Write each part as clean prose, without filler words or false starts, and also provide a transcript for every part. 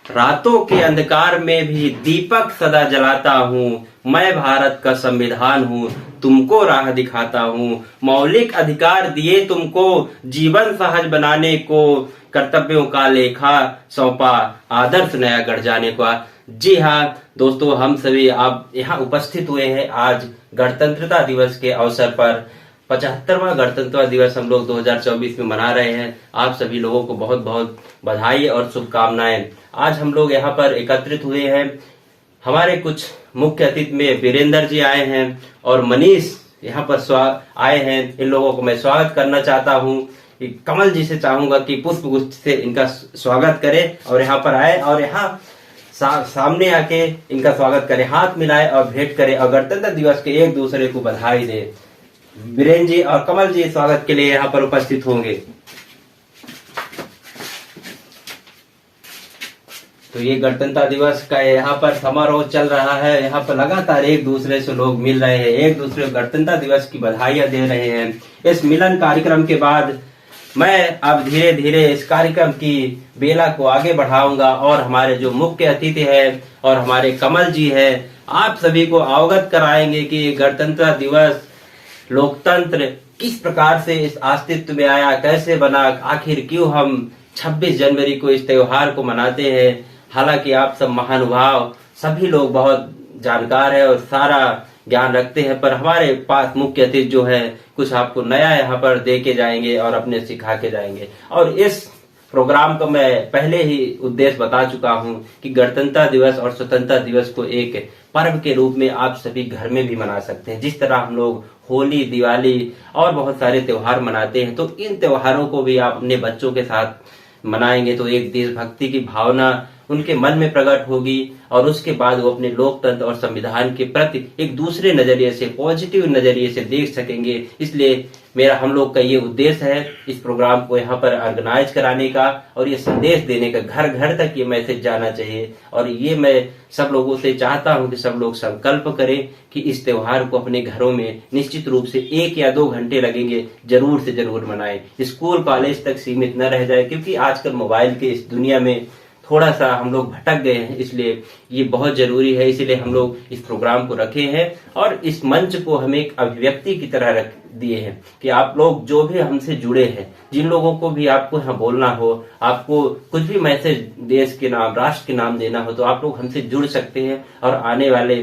रातों के अंधकार में भी दीपक सदा जलाता हूँ। मैं भारत का संविधान हूँ, तुमको राह दिखाता हूँ। मौलिक अधिकार दिए तुमको जीवन सहज बनाने को, कर्तव्यों का लेखा सौंपा आदर्श नया गढ़ जाने का। जी हाँ दोस्तों, हम सभी आप यहाँ उपस्थित हुए हैं आज गणतंत्रता दिवस के अवसर पर। 75वां गणतंत्रता दिवस हम लोग 2024 में मना रहे हैं। आप सभी लोगों को बहुत बहुत बधाई और शुभकामनाएं। आज हम लोग यहाँ पर एकत्रित हुए हैं। हमारे कुछ मुख्य अतिथि में वीरेंद्र जी आए हैं और मनीष यहाँ पर आए हैं। इन लोगों को मैं स्वागत करना चाहता हूँ। कमल जी से चाहूंगा कि पुष्प गुच्छ से इनका स्वागत करें और यहाँ पर आए और यहाँ सामने आके इनका स्वागत करें, हाथ मिलाए और भेंट करें और गणतंत्र दिवस के एक दूसरे को बधाई दे। वीरेंद्र जी और कमल जी स्वागत के लिए यहाँ पर उपस्थित होंगे। तो ये गणतंत्र दिवस का यहाँ पर समारोह चल रहा है। यहाँ पर लगातार एक दूसरे से लोग मिल रहे हैं, एक दूसरे को गणतंत्र दिवस की बधाइयां दे रहे हैं। इस मिलन कार्यक्रम के बाद मैं अब धीरे धीरे इस कार्यक्रम की बेला को आगे बढ़ाऊंगा और हमारे जो मुख्य अतिथि है और हमारे कमल जी है, आप सभी को अवगत कराएंगे कि गणतंत्र दिवस, लोकतंत्र किस प्रकार से इस अस्तित्व में आया, कैसे बना, आखिर क्यों हम 26 जनवरी को इस त्योहार को मनाते हैं। हालांकि आप सब महानुभाव सभी लोग बहुत जानकार है और सारा ज्ञान रखते हैं, पर हमारे पास मुख्य अतिथि जो है कुछ आपको नया यहाँ पर दे के जाएंगे और अपने सिखा के जाएंगे। और इस प्रोग्राम को मैं पहले ही उद्देश्य बता चुका हूँ कि गणतंत्र दिवस और स्वतंत्रता दिवस को एक पर्व के रूप में आप सभी घर में भी मना सकते हैं। जिस तरह हम लोग होली, दिवाली और बहुत सारे त्योहार मनाते हैं, तो इन त्योहारों को भी आप अपने बच्चों के साथ मनाएंगे तो एक देशभक्ति की भावना उनके मन में प्रकट होगी और उसके बाद वो अपने लोकतंत्र और संविधान के प्रति एक दूसरे नजरिए से, पॉजिटिव नजरिए से देख सकेंगे। इसलिए मेरा हम लोग का ये उद्देश्य है इस प्रोग्राम को यहाँ पर ऑर्गेनाइज कराने का और ये संदेश देने का, घर घर तक ये मैसेज जाना चाहिए। और ये मैं सब लोगों से चाहता हूँ कि सब लोग संकल्प करें कि इस त्योहार को अपने घरों में निश्चित रूप से 1 या 2 घंटे लगेंगे, जरूर से जरूर मनाएं। स्कूल कॉलेज तक सीमित न रह जाए, क्योंकि आजकल मोबाइल के इस दुनिया में थोड़ा सा हम लोग भटक गए हैं, इसलिए ये बहुत जरूरी है। इसीलिए हम लोग इस प्रोग्राम को रखे हैं और इस मंच को हम एक अभिव्यक्ति की तरह रख दिए हैं कि आप लोग जो भी हमसे जुड़े हैं, जिन लोगों को भी आपको यहाँ बोलना हो, आपको कुछ भी मैसेज देश के नाम, राष्ट्र के नाम देना हो, तो आप लोग हमसे जुड़ सकते हैं और आने वाले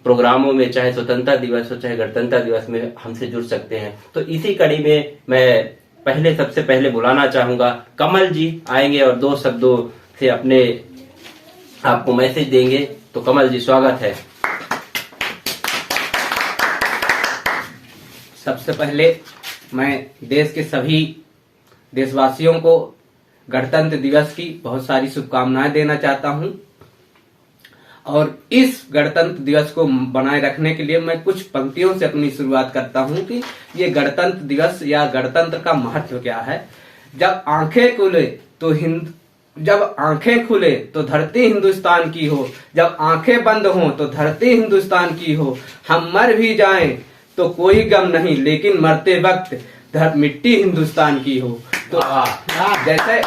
प्रोग्रामों में, चाहे स्वतंत्रता दिवस हो चाहे गणतंत्र दिवस में, हमसे जुड़ सकते हैं। तो इसी कड़ी में मैं सबसे पहले बुलाना चाहूंगा कमल जी आएंगे और 2 शब्दों से अपने आपको मैसेज देंगे। तो कमल जी स्वागत है। सबसे पहले मैं देश के सभी देशवासियों को गणतंत्र दिवस की बहुत सारी शुभकामनाएं देना चाहता हूं और इस गणतंत्र दिवस को बनाए रखने के लिए मैं कुछ पंक्तियों से अपनी शुरुआत करता हूं कि ये गणतंत्र दिवस या गणतंत्र का महत्व क्या है। जब आंखें खुले तो धरती हिंदुस्तान की हो, जब आंखें बंद हो तो धरती हिंदुस्तान की हो। हम मर भी जाएं तो कोई गम नहीं, लेकिन मरते वक्त मिट्टी हिंदुस्तान की हो। तो जैसे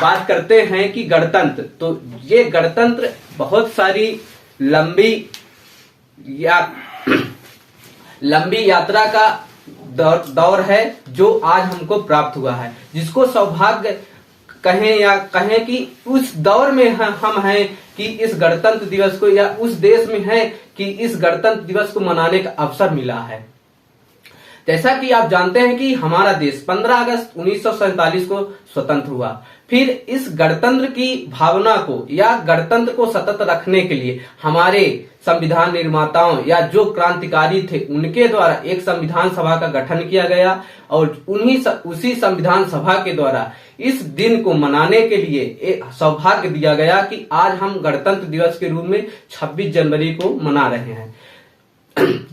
बात करते हैं कि गणतंत्र, तो ये गणतंत्र बहुत सारी लंबी यात्रा का दौर है जो आज हमको प्राप्त हुआ है, जिसको सौभाग्य कहें या कहें कि उस दौर में हम हैं कि इस गणतंत्र दिवस को, या उस देश में हैं कि इस गणतंत्र दिवस को मनाने का अवसर मिला है। जैसा कि आप जानते हैं कि हमारा देश 15 अगस्त 1947 को स्वतंत्र हुआ। फिर इस गणतंत्र की भावना को या गणतंत्र को सतत रखने के लिए हमारे संविधान निर्माताओं या जो क्रांतिकारी थे उनके द्वारा एक संविधान सभा का गठन किया गया और उसी संविधान सभा के द्वारा इस दिन को मनाने के लिए एक सौभाग्य दिया गया कि आज हम गणतंत्र दिवस के रूप में 26 जनवरी को मना रहे हैं।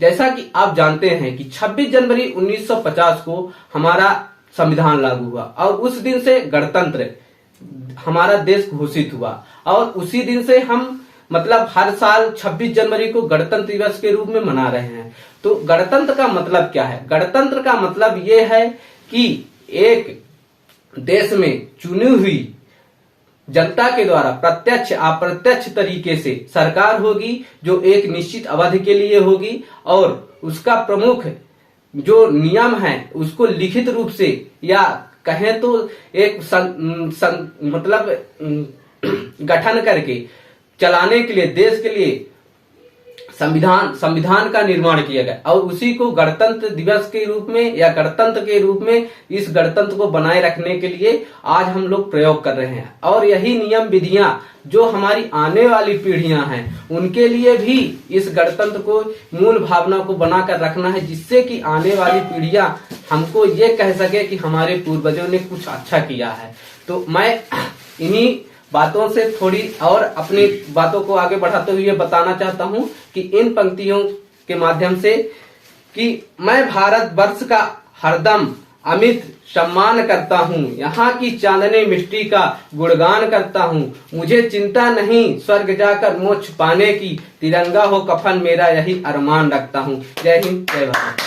जैसा कि आप जानते हैं कि 26 जनवरी 1950 को हमारा संविधान लागू हुआ और उस दिन से गणतंत्र हमारा देश घोषित हुआ और उसी दिन से हम मतलब हर साल 26 जनवरी को गणतंत्र दिवस के रूप में मना रहे हैं। तो गणतंत्र का मतलब क्या है? गणतंत्र का मतलब ये है कि एक देश में चुनी हुई जनता के द्वारा प्रत्यक्ष अप्रत्यक्ष तरीके से सरकार होगी जो एक निश्चित अवधि के लिए होगी, और उसका प्रमुख जो नियम है उसको लिखित रूप से या कहें तो एक मतलब गठन करके चलाने के लिए, देश के लिए संविधान का निर्माण किया गया, और उसी को गणतंत्र दिवस के रूप में या गणतंत्र के रूप में इस गणतंत्र को बनाए रखने के लिए आज हम लोग प्रयोग कर रहे हैं। और यही नियम विधियां जो हमारी आने वाली पीढ़ियां हैं उनके लिए भी इस गणतंत्र को मूल भावना को बनाकर रखना है, जिससे कि आने वाली पीढ़ियां हमको ये कह सके कि हमारे पूर्वजों ने कुछ अच्छा किया है। तो मैं इन्हीं बातों से थोड़ी और अपनी बातों को आगे बढ़ाते हुए बताना चाहता हूं कि इन पंक्तियों के माध्यम से कि मैं भारत वर्ष का हरदम अमित सम्मान करता हूं, यहाँ की चांदनी मिट्टी का गुणगान करता हूं, मुझे चिंता नहीं स्वर्ग जाकर मोक्ष पाने की, तिरंगा हो कफन मेरा यही अरमान रखता हूं। जय हिंद, जय भारत।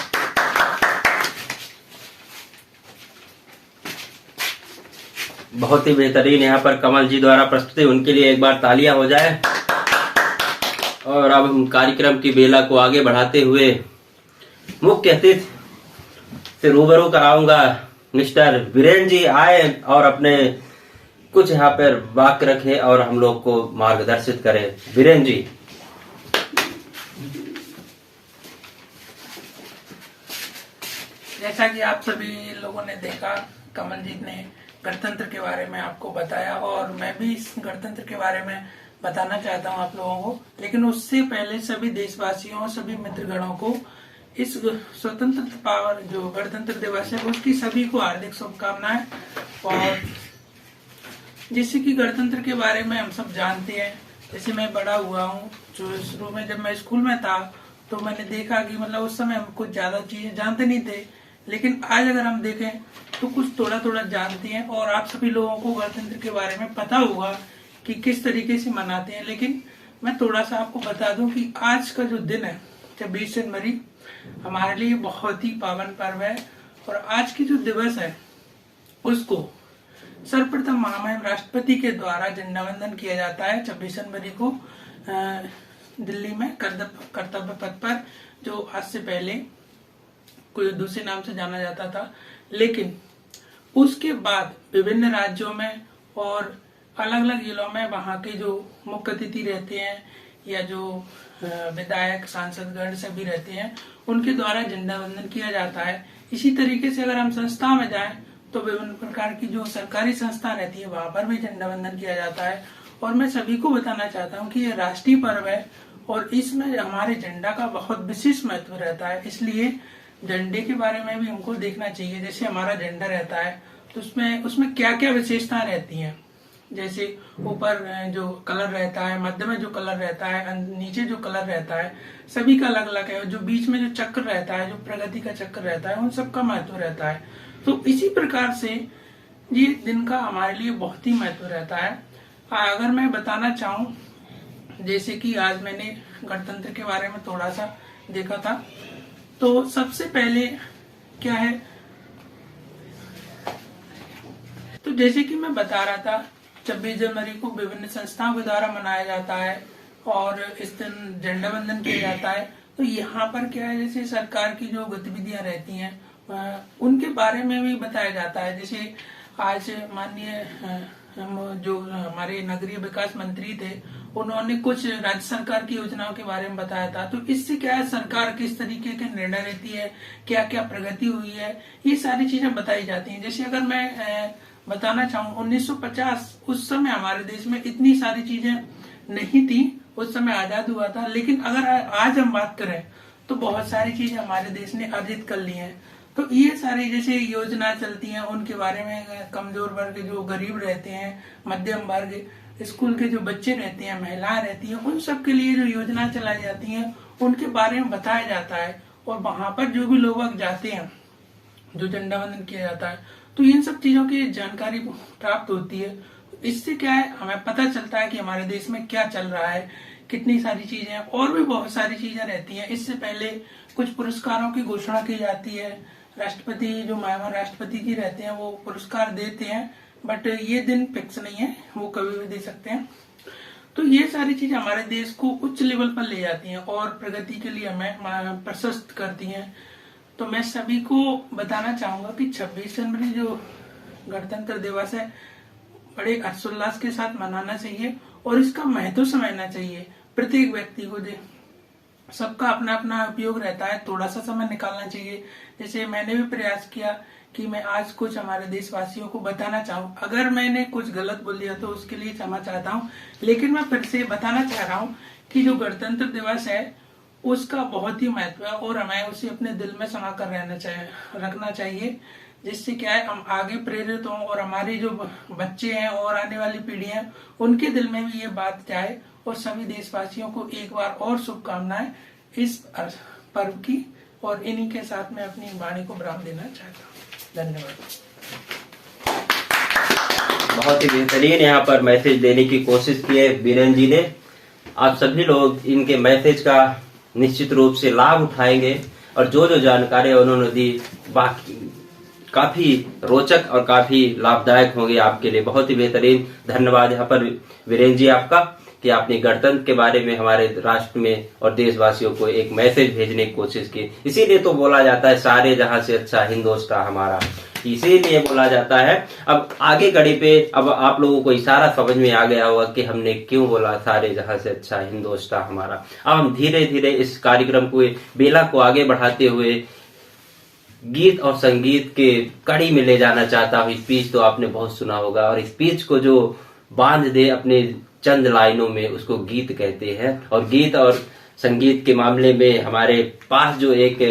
बहुत ही बेहतरीन यहाँ पर कमल जी द्वारा प्रस्तुति, उनके लिए एक बार तालियां हो जाए। और अब हम कार्यक्रम की बेला को आगे बढ़ाते हुए मुख्य अतिथि से रूबरू कराऊंगा। मिस्टर वीरेंद्र जी आए और अपने कुछ यहाँ पर वाक्य रखे और हम लोग को मार्गदर्शित करें। वीरेंद्र जी। जैसा कि आप सभी लोगों ने देखा, कमल जी ने गणतंत्र के बारे में आपको बताया और मैं भी इस गणतंत्र के बारे में बताना चाहता हूं आप लोगों को। लेकिन उससे पहले सभी देशवासियों, सभी मित्रगणों को इस स्वतंत्रता पावर जो गणतंत्र दिवस है उसकी सभी को हार्दिक शुभकामनाएं। और जैसे कि गणतंत्र के बारे में हम सब जानते हैं, जैसे मैं बड़ा हुआ हूँ, जो शुरू में जब मैं स्कूल में था तो मैंने देखा कि मतलब उस समय हम कुछ ज्यादा चीजें जानते नहीं थे, लेकिन आज अगर हम देखें तो कुछ थोड़ा थोड़ा जानते हैं। और आप सभी लोगों को गणतंत्र के बारे में पता होगा कि किस तरीके से मनाते हैं, लेकिन मैं थोड़ा सा आपको बता दूं कि आज का जो दिन है 26 जनवरी हमारे लिए बहुत ही पावन पर्व है। और आज की जो दिवस है उसको सर्वप्रथम महामहिम राष्ट्रपति के द्वारा झंडा वंदन किया जाता है 26 जनवरी को दिल्ली में कर्तव्य पथ पर, जो आज से पहले कोई दूसरे नाम से जाना जाता था। लेकिन उसके बाद विभिन्न राज्यों में और अलग अलग जिलों में वहाँ के जो मुख्य अतिथि रहते हैं या जो विधायक सांसदगण सभी रहते हैं उनके द्वारा झंडा वंदन किया जाता है। इसी तरीके से अगर हम संस्था में जाएं तो विभिन्न प्रकार की जो सरकारी संस्था रहती है वहां पर भी झंडा वंदन किया जाता है। और मैं सभी को बताना चाहता हूँ कि ये राष्ट्रीय पर्व है और इसमें हमारे झंडा का बहुत विशेष महत्व रहता है, इसलिए झंडे के बारे में भी हमको देखना चाहिए। जैसे हमारा झंडा रहता है तो उसमें क्या क्या विशेषताएं रहती हैं, जैसे ऊपर जो कलर रहता है, मध्य में जो कलर रहता है, नीचे जो कलर रहता है, सभी का अलग अलग है। जो बीच में जो चक्र रहता है, जो प्रगति का चक्र रहता है, उन सब का महत्व रहता है। तो इसी प्रकार से ये दिन का हमारे लिए बहुत ही महत्व रहता है। अगर मैं बताना चाहूँ, जैसे कि आज मैंने गणतंत्र के बारे में थोड़ा सा देखा था, तो सबसे पहले क्या है, तो जैसे कि मैं बता रहा था 26 जनवरी को विभिन्न संस्थाओं के द्वारा मनाया जाता है और इस दिन झंडा वंदन किया जाता है। तो यहाँ पर क्या है, जैसे सरकार की जो गतिविधियां रहती हैं उनके बारे में भी बताया जाता है। जैसे आज माननीय जो हमारे नगरीय विकास मंत्री थे, उन्होंने कुछ राज्य सरकार की योजनाओं के बारे में बताया था। तो इससे क्या है, सरकार किस तरीके के निर्णय लेती है, क्या क्या प्रगति हुई है, ये सारी चीजें बताई जाती हैं। जैसे अगर मैं बताना चाहूँ 1950 उस समय हमारे देश में इतनी सारी चीजें नहीं थी, उस समय आजाद हुआ था। लेकिन अगर आज हम बात करें तो बहुत सारी चीजें हमारे देश ने अर्जित कर ली हैं। तो ये सारी जैसे योजना चलती हैं उनके बारे में, कमजोर वर्ग जो गरीब रहते हैं, मध्यम वर्ग, स्कूल के जो बच्चे रहते हैं, महिलाएं रहती हैं, उन सब के लिए जो योजना चलाई जाती हैं उनके बारे में बताया जाता है। और वहां पर जो भी लोग जाते हैं, जो झंडा वंदन किया जाता है, तो इन सब चीजों की जानकारी प्राप्त होती है। इससे क्या है, हमें पता चलता है कि हमारे देश में क्या चल रहा है, कितनी सारी चीजें हैं, और भी बहुत सारी चीजें रहती हैं। इससे पहले कुछ पुरस्कारों की घोषणा की जाती है। राष्ट्रपति जो महामहिम राष्ट्रपति जी रहते हैं वो पुरस्कार देते हैं, बट ये दिन फिक्स नहीं है, वो कभी भी दे सकते हैं। तो ये सारी चीजें हमारे देश को उच्च लेवल पर ले जाती हैं और प्रगति के लिए हमें प्रशस्त करती हैं। तो मैं सभी को बताना चाहूंगा कि 26 जनवरी जो गणतंत्र दिवस है बड़े हर्षोल्लास के साथ मनाना चाहिए और इसका महत्व समझना चाहिए प्रत्येक व्यक्ति को। सबका अपना अपना उपयोग रहता है, थोड़ा सा समय निकालना चाहिए। जैसे मैंने भी प्रयास किया कि मैं आज कुछ हमारे देशवासियों को बताना चाहूँ। अगर मैंने कुछ गलत बोल दिया तो उसके लिए क्षमा चाहता हूँ, लेकिन मैं फिर से बताना चाह रहा हूँ कि जो गणतंत्र दिवस है उसका बहुत ही महत्व है और हमें उसे अपने दिल में समा कर रखना चाहिए, जिससे क्या है हम आगे प्रेरित हों और हमारे जो बच्चे हैं और आने वाली पीढ़ी है उनके दिल में भी ये बात जाए। और सभी देशवासियों को एक बार और शुभकामनाएं इस पर्व की, और इन्हीं के साथ मैं अपनी वाणी को विराम देना चाहता हूँ। धन्यवाद। बहुत ही बेहतरीन यहाँ पर मैसेज देने की कोशिश की है बीरेन जी ने। आप सभी लोग इनके मैसेज का निश्चित रूप से लाभ उठाएंगे और जो जो जानकारी उन्होंने दी बाकी काफी रोचक और काफी लाभदायक होंगे आपके लिए। बहुत ही बेहतरीन धन्यवाद यहाँ पर वीरेन जी आपका कि आपने गणतंत्र के बारे में हमारे राष्ट्र में और देशवासियों को एक मैसेज भेजने की कोशिश की। इसीलिए तो बोला जाता है सारे जहां से अच्छा हिंदुस्तान हमारा, इसीलिए बोला जाता है। अब आगे कड़ी पे अब आप लोगों को इशारा समझ में आ गया होगा कि हमने क्यों बोला सारे जहां से अच्छा हिंदुस्तान हमारा। अब हम धीरे धीरे इस कार्यक्रम को बेला को आगे बढ़ाते हुए गीत और संगीत के कड़ी में ले जाना चाहता हूँ। स्पीच तो आपने बहुत सुना होगा और स्पीच को जो बांध दे अपने चंद लाइनों में उसको गीत कहते हैं। और गीत और संगीत के मामले में हमारे पास जो एक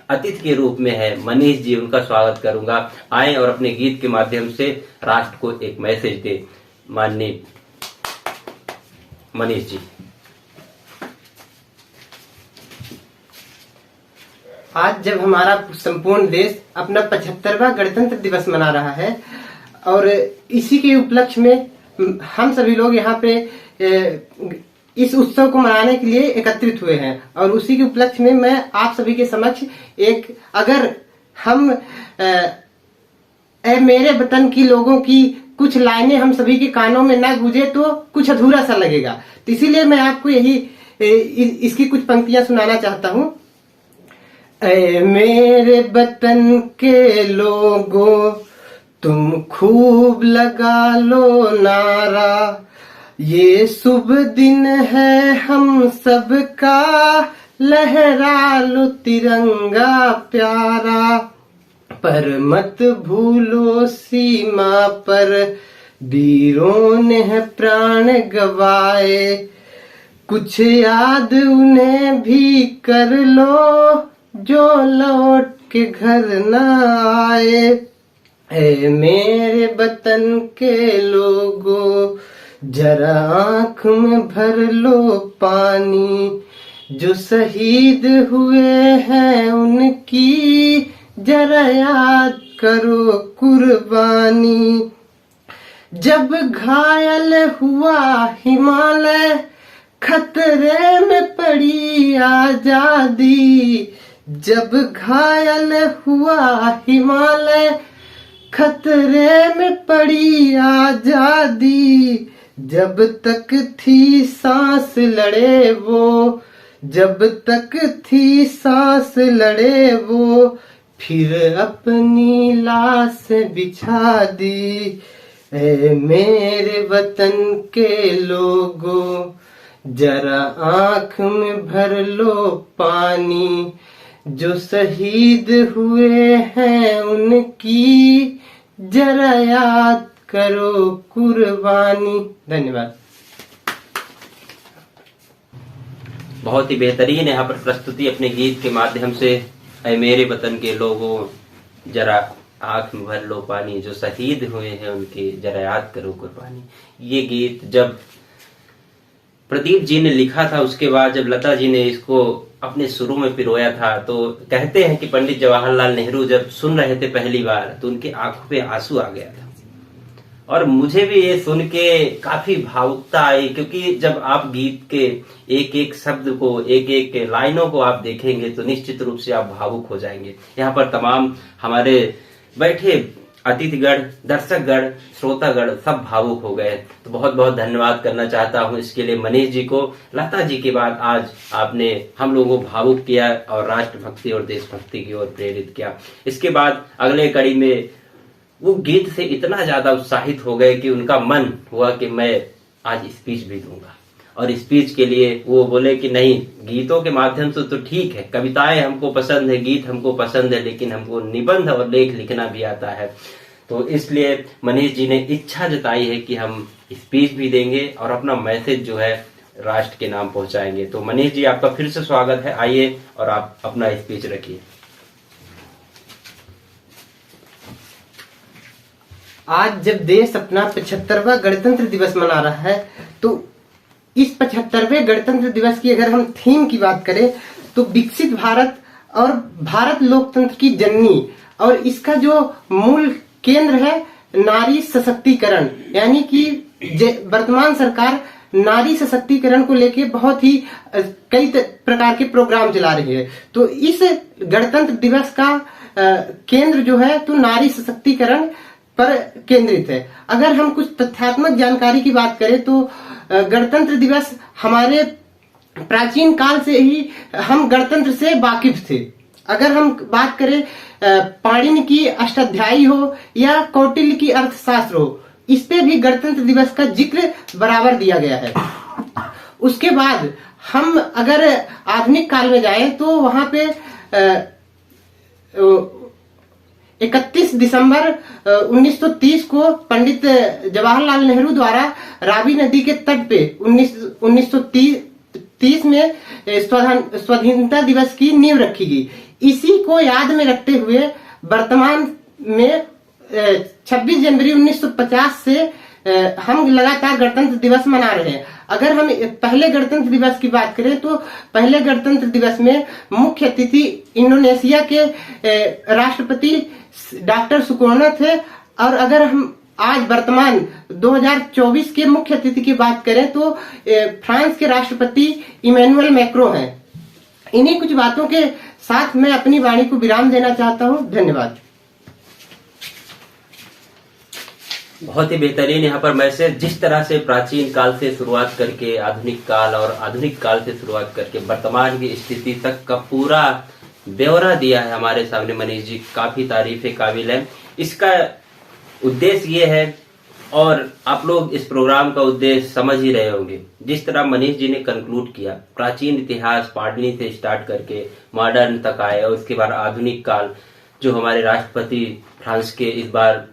अतिथि के रूप में है मनीष जी, उनका स्वागत करूंगा। आए और अपने गीत के माध्यम से राष्ट्र को एक मैसेज दे। माननीय मनीष जी। आज जब हमारा संपूर्ण देश अपना 75वां गणतंत्र दिवस मना रहा है और इसी के उपलक्ष्य में हम सभी लोग यहाँ पे इस उत्सव को मनाने के लिए एकत्रित हुए हैं और उसी के उपलक्ष्य में मैं आप सभी के समक्ष एक, अगर हम मेरे वतन की लोगों की कुछ लाइनें हम सभी के कानों में ना गूंजे तो कुछ अधूरा सा लगेगा। तो इसीलिए मैं आपको यही इसकी कुछ पंक्तियां सुनाना चाहता हूँ। ऐ मेरे वतन के लोगों तुम खूब लगा लो नारा, ये शुभ दिन है हम सबका, लहरा लो तिरंगा प्यारा। पर मत भूलो सीमा पर वीरों ने है प्राण गवाए, कुछ याद उन्हें भी कर लो जो लौट के घर न आए। ऐ मेरे वतन के लोगों जरा आँख में भर लो पानी, जो शहीद हुए हैं उनकी जरा याद करो कुर्बानी। जब घायल हुआ हिमालय खतरे में पड़ी आजादी, जब घायल हुआ हिमालय खतरे में पड़ी आजादी। जब तक थी सांस लड़े वो, जब तक थी सांस लड़े वो, फिर अपनी लाश बिछा दी। ऐ मेरे वतन के लोगों जरा आँख में भर लो पानी, जो शहीद हुए हैं उनकी जरा याद करो कुर्बानी। धन्यवाद। बहुत ही बेहतरीन यहाँ पर प्रस्तुति अपने गीत के माध्यम से। ऐ मेरे वतन के लोगों जरा आंख में भर लो पानी, जो शहीद हुए हैं उनकी जरा याद करो कुर्बानी। ये गीत जब प्रदीप जी ने लिखा था, उसके बाद जब लता जी ने इसको अपने शुरू में पिरोया था, तो कहते हैं कि पंडित जवाहरलाल नेहरू जब सुन रहे थे पहली बार तो उनकी आंखों पे आंसू आ गया था। और मुझे भी ये सुन के काफी भावुकता आई, क्योंकि जब आप गीत के एक एक शब्द को, एक एक लाइनों को आप देखेंगे तो निश्चित रूप से आप भावुक हो जाएंगे। यहाँ पर तमाम हमारे बैठे अतिथिगण, दर्शकगण, श्रोतागण सब भावुक हो गए। तो बहुत बहुत धन्यवाद करना चाहता हूं इसके लिए मनीष जी को। लता जी के बाद आज आपने हम लोगों को भावुक किया और राष्ट्रभक्ति और देशभक्ति की ओर प्रेरित किया। इसके बाद अगले कड़ी में वो गीत से इतना ज्यादा उत्साहित हो गए कि उनका मन हुआ कि मैं आज स्पीच भी दूंगा। और स्पीच के लिए वो बोले कि नहीं, गीतों के माध्यम से तो ठीक है, कविताएं हमको पसंद है, गीत हमको पसंद है, लेकिन हमको निबंध और लेख लिखना भी आता है। तो इसलिए मनीष जी ने इच्छा जताई है कि हम स्पीच भी देंगे और अपना मैसेज जो है राष्ट्र के नाम पहुंचाएंगे। तो मनीष जी, आपका फिर से स्वागत है। आइए और आप अपना स्पीच रखिए। आज जब देश अपना 75वां गणतंत्र दिवस मना रहा है, तो इस 75वें गणतंत्र दिवस की अगर हम थीम की बात करें तो विकसित भारत और भारत लोकतंत्र की जननी, और इसका जो मूल केंद्र है नारी सशक्तिकरण, यानी कि वर्तमान सरकार नारी सशक्तिकरण को लेके बहुत ही कई प्रकार के प्रोग्राम चला रही है। तो इस गणतंत्र दिवस का केंद्र जो है तो नारी सशक्तिकरण पर केंद्रित है। अगर हम कुछ तथ्यात्मक जानकारी की बात करें तो गणतंत्र दिवस हमारे प्राचीन काल से ही हम गणतंत्र से वाकिफ थे। अगर हम बात करें पाणिनि की अष्टाध्यायी हो या कौटिल्य की अर्थशास्त्र हो, इस पे भी गणतंत्र दिवस का जिक्र बराबर दिया गया है। उसके बाद हम अगर आधुनिक काल में जाएं तो वहां पे 31 दिसंबर 1930 को पंडित जवाहरलाल नेहरू द्वारा रावी नदी के तट पे 1930 में स्वाधीनता दिवस की नींव रखी गई। इसी को याद में रखते हुए वर्तमान में 26 जनवरी 1950 से हम लगातार गणतंत्र दिवस मना रहे हैं। अगर हम पहले गणतंत्र दिवस की बात करें तो पहले गणतंत्र दिवस में मुख्य अतिथि इंडोनेशिया के राष्ट्रपति डॉक्टर सुकर्णो थे, और अगर हम आज वर्तमान 2024 के मुख्य अतिथि की बात करें तो फ्रांस के राष्ट्रपति इमैनुअल मैक्रों हैं। इन्हीं कुछ बातों के साथ मैं अपनी वाणी को विराम देना चाहता हूं। धन्यवाद। बहुत ही बेहतरीन यहाँ पर मैसेज, जिस तरह से प्राचीन काल से शुरुआत करके आधुनिक काल और आधुनिक काल से शुरुआत करके वर्तमान की स्थिति तक का पूरा ब्यौरा दिया है हमारे सामने मनीष जी, काफी तारीफे काबिल है। इसका उद्देश्य ये है, और आप लोग इस प्रोग्राम का उद्देश्य समझ ही रहे होंगे, जिस तरह मनीष जी ने कंक्लूड किया, प्राचीन इतिहास पाणिनि से स्टार्ट करके मॉडर्न तक आए और उसके बाद आधुनिक काल जो हमारे राष्ट्रपति फ्रांस के इस बार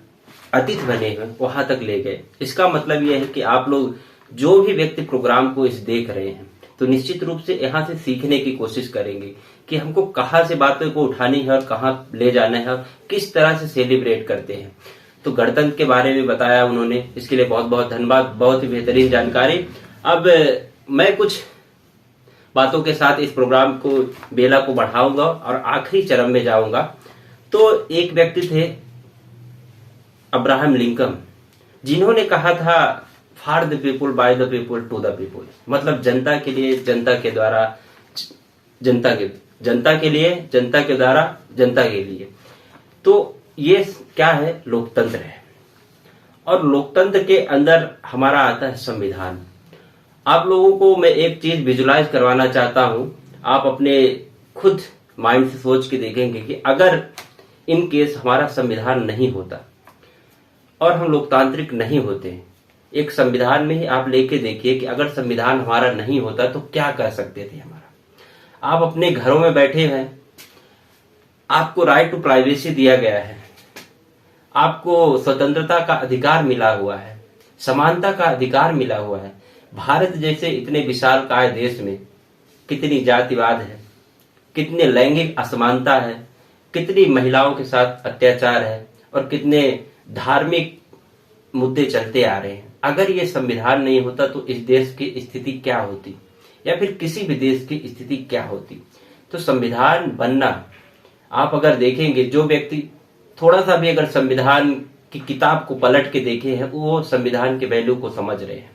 अतिथि बने हुए वहां तक ले गए। इसका मतलब यह है कि आप लोग जो भी व्यक्ति प्रोग्राम को इस देख रहे हैं तो निश्चित रूप से यहाँ से सीखने की कोशिश करेंगे कि हमको कहाँ से बातों को उठानी है और कहाँ ले जाना है और किस तरह से सेलिब्रेट करते हैं। तो गणतंत्र के बारे में बताया उन्होंने, इसके लिए बहुत बहुत धन्यवाद, बहुत ही बेहतरीन जानकारी। अब मैं कुछ बातों के साथ इस प्रोग्राम को बेला को बढ़ाऊंगा और आखिरी चरण में जाऊंगा। तो एक व्यक्ति थे अब्राहम लिंकन, जिन्होंने कहा था for the people, by the people, to the people, मतलब जनता के लिए, जनता के द्वारा, जनता के लिए, जनता के द्वारा, जनता के लिए। तो ये क्या है? लोकतंत्र है। और लोकतंत्र के अंदर हमारा आता है संविधान। आप लोगों को मैं एक चीज विजुलाइज करवाना चाहता हूं, आप अपने खुद माइंड से सोच के देखेंगे कि अगर इन केस हमारा संविधान नहीं होता और हम लोकतांत्रिक नहीं होते, एक संविधान में ही आप लेके देखिए कि अगर संविधान हमारा नहीं होता तो क्या कर सकते थे हमारा। आप अपने घरों में बैठे हैं, आपको राइट टू प्राइवेसी दिया गया है, आपको स्वतंत्रता का अधिकार मिला हुआ है, समानता का अधिकार मिला हुआ है। भारत जैसे इतने विशालकाय देश में कितनी जातिवाद है, कितने लैंगिक असमानता है, कितनी महिलाओं के साथ अत्याचार है और कितने धार्मिक मुद्दे चलते आ रहे हैं। अगर ये संविधान नहीं होता तो इस देश की स्थिति क्या होती, या फिर किसी भी देश की स्थिति क्या होती। तो संविधान बनना, आप अगर देखेंगे, जो व्यक्ति थोड़ा सा भी अगर संविधान की किताब को पलट के देखे हैं, वो संविधान के वैल्यू को समझ रहे हैं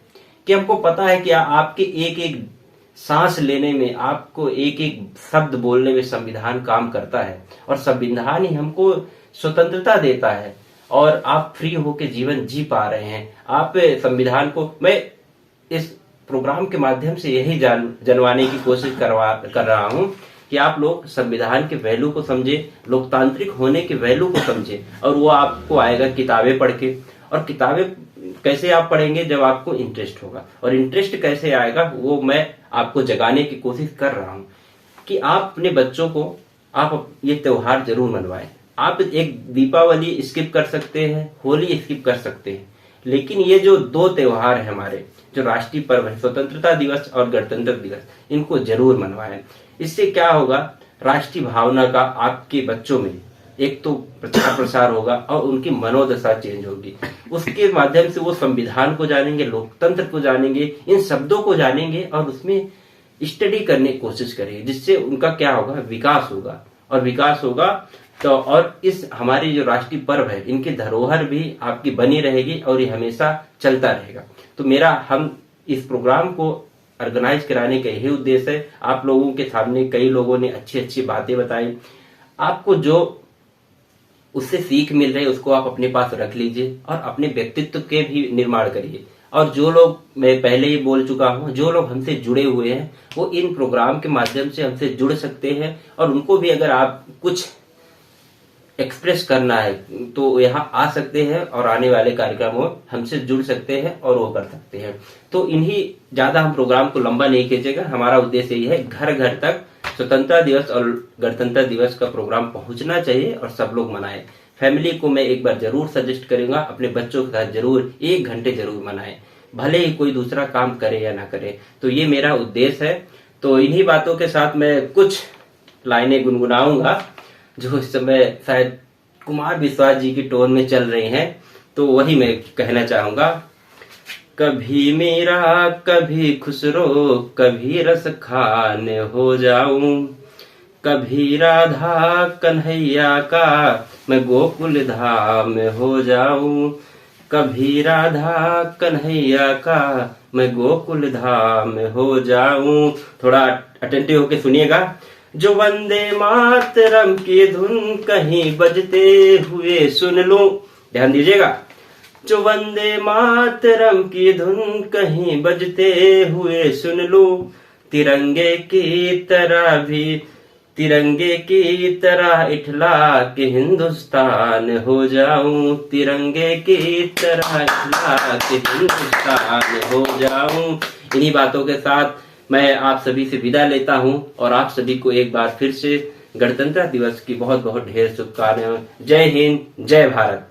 कि हमको पता है कि आपके एक एक सांस लेने में, आपको एक एक शब्द बोलने में संविधान काम करता है, और संविधान ही हमको स्वतंत्रता देता है और आप फ्री होकर जीवन जी पा रहे हैं। आप संविधान को, मैं इस प्रोग्राम के माध्यम से यही जनवाने की कोशिश कर रहा हूं कि आप लोग संविधान के वैल्यू को समझे, लोकतांत्रिक होने के वैल्यू को समझे, और वो आपको आएगा किताबें पढ़ के। और किताबें कैसे आप पढ़ेंगे? जब आपको इंटरेस्ट होगा। और इंटरेस्ट कैसे आएगा वो मैं आपको जगाने की कोशिश कर रहा हूं कि आप अपने बच्चों को आप ये त्योहार जरूर मनवाएं। आप एक दीपावली स्किप कर सकते हैं, होली स्किप कर सकते हैं, लेकिन ये जो दो त्योहार है हमारे, जो राष्ट्रीय पर्व है, स्वतंत्रता दिवस और गणतंत्र दिवस, इनको जरूर मनवाएं। इससे क्या होगा? राष्ट्रीय भावना का आपके बच्चों में एक तो प्रचार प्रसार होगा और उनकी मनोदशा चेंज होगी। उसके माध्यम से वो संविधान को जानेंगे, लोकतंत्र को जानेंगे, इन शब्दों को जानेंगे और उसमें स्टडी करने की कोशिश करेंगे, जिससे उनका क्या होगा? विकास होगा। और विकास होगा तो और इस हमारी जो राष्ट्रीय पर्व है, इनकी धरोहर भी आपकी बनी रहेगी और ये हमेशा चलता रहेगा। तो मेरा हम इस प्रोग्राम को ऑर्गेनाइज कराने का यही उद्देश्य है। आप लोगों के सामने कई लोगों ने अच्छी अच्छी बातें बताई, आपको जो उससे सीख मिल रही है उसको आप अपने पास रख लीजिए और अपने व्यक्तित्व के भी निर्माण करिए। और जो लोग, मैं पहले ही बोल चुका हूं, जो लोग हमसे जुड़े हुए हैं वो इन प्रोग्राम के माध्यम से हमसे जुड़ सकते हैं। और उनको भी अगर आप कुछ एक्सप्रेस करना है तो यहाँ आ सकते हैं और आने वाले कार्यक्रमों हमसे जुड़ सकते हैं और वो कर सकते हैं। तो इन्हीं ज्यादा हम प्रोग्राम को लंबा नहीं खींचेगा। हमारा उद्देश्य ये है, घर घर तक स्वतंत्रता दिवस और गणतंत्र दिवस का प्रोग्राम पहुंचना चाहिए और सब लोग मनाएं। फैमिली को मैं एक बार जरूर सजेस्ट करूंगा, अपने बच्चों के साथ जरूर 1 घंटे जरूर मनाएं, भले ही कोई दूसरा काम करे या ना करे। तो ये मेरा उद्देश्य है। तो इन्हीं बातों के साथ मैं कुछ लाइनें गुनगुनाऊंगा जो इस समय शायद कुमार विश्वास जी की टोन में चल रही हैं, तो वही मैं कहना चाहूंगा। कभी मीरा, कभी खुसरो, कभी रस खान हो जाऊं, कभी राधा कन्हैया का मैं गोकुल धाम हो जाऊं, कभी राधा कन्हैया का मैं गोकुल धाम हो जाऊं। थोड़ा अटेंटिव होके सुनिएगा। जो वंदे मातरम की धुन कहीं बजते हुए सुन लूं, ध्यान दीजिएगा। जो वंदे मातरम की धुन कहीं बजते हुए सुन लूं, तिरंगे की तरह इठला के हिंदुस्तान हो जाऊं, तिरंगे की तरह इठला के हिंदुस्तान हो जाऊं। इन्हीं बातों के साथ मैं आप सभी से विदा लेता हूं और आप सभी को एक बार फिर से गणतंत्र दिवस की बहुत बहुत ढेर शुभकामनाएं। जय हिंद, जय भारत।